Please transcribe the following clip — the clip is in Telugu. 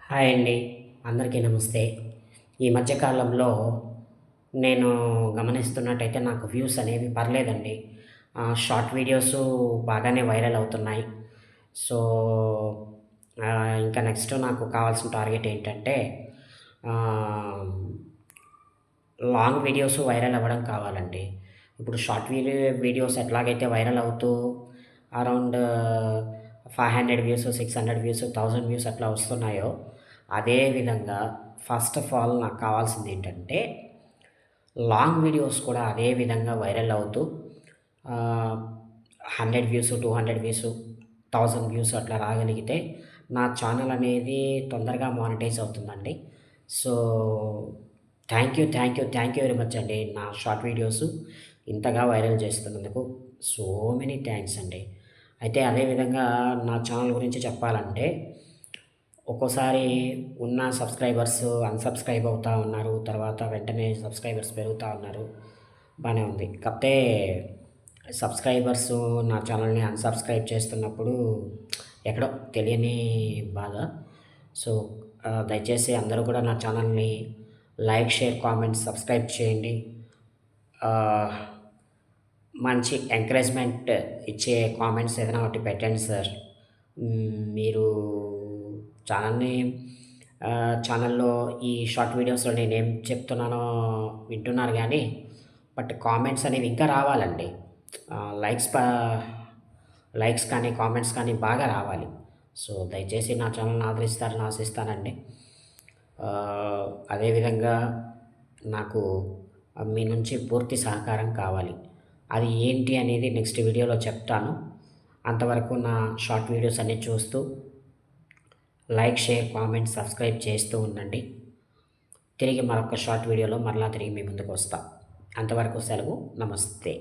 హాయ్ అండి. అందరికీ నమస్తే. ఈ మధ్య కాలంలో నేను గమనిస్తున్నట్టయితే నాకు వ్యూస్ అనేవి పర్లేదండి. షార్ట్ వీడియోసు బాగానే వైరల్ అవుతున్నాయి. సో, ఇంకా నెక్స్ట్ నాకు కావాల్సిన టార్గెట్ ఏంటంటే ఆహ్, లాంగ్ వీడియోస్ వైరల్ అవ్వడం కావాలండి. ఇప్పుడు షార్ట్ వీడియోస్ ఎట్లాగైతే వైరల్ అవుతూ అరౌండ్ 500 వ్యూస్, 600 వ్యూస్, 1000 వ్యూస్ అట్లా వస్తున్నాయో, అదే విధంగా ఫస్ట్ ఆఫ్ ఆల్ నాకు కావాల్సిందేంటంటే, లాంగ్ వీడియోస్ కూడా అదే విధంగా వైరల్ అవుతూ 100 వ్యూస్, 200 వ్యూస్, 1000 వ్యూస్ అట్లా రాగలిగితే నా ఛానల్ అనేది తొందరగా మానిటైజ్ అవుతుందండి. So, thank you very much అండి. నా షార్ట్ వీడియోస్ ఇంతగా వైరల్ చేస్తున్నందుకు సో మెనీ థాంక్స్ అండి. అయితే అదే విధంగా నా ఛానల్ గురించి చెప్పాలంటే, ఒక్కోసారి ఉన్న సబ్‌స్క్రైబర్స్ అన్‌సబ్‌స్క్రైబ్ అవుతా ఉన్నారు. తర్వాత వెంటనే సబ్‌స్క్రైబర్స్ పెరుగుతా ఉన్నారు. బానే ఉంది. కాపోతే సబ్‌స్క్రైబర్స్ నా ఛానల్‌ని అన్‌సబ్‌స్క్రైబ్ చేస్తున్నప్పుడు ఎక్కడో తెలియని బాధ. సో, దయచేసి అందరూ కూడా నా ఛానల్‌ని లైక్, షేర్, కామెంట్, సబ్‌స్క్రైబ్ చేయండి. ఆహ్, మంచి ఎంకరేజ్‌మెంట్ ఇచ్చే కామెంట్స్ ఏదైనా ఒకటి పెట్టండి సార్. మీరు ఛానల్‌ని ఛానల్‌లో ఈ షార్ట్ వీడియోస్‌లో నేనేం చెప్తున్నానో వింటున్నారు గానీ, బట్ కామెంట్స్ అనేవి ఇంకా రావాలండి. ఆహ్, లైక్స్ ప లైక్స్ కానీ, కామెంట్స్ కానీ బాగా రావాలి. సో, దయచేసి నా ఛానల్‌ని ఆదరిస్తారని ఆశిస్తానండి. అదే విధంగా నాకు మీ నుంచి పూర్తి సహకారం కావాలి. అది ఏంటి అనేది నెక్స్ట్ వీడియోలో చెప్తాను. అంతవరకు నా షార్ట్ వీడియోస్ అన్నీ చూస్తూ లైక్, షేర్, కామెంట్, సబ్‌స్క్రైబ్ చేస్తూ ఉండండి. తిరిగి మరొక షార్ట్ వీడియోలో మరలా తిరిగి మీ ముందుకొస్తా. అంతవరకు సెలవు. నమస్తే.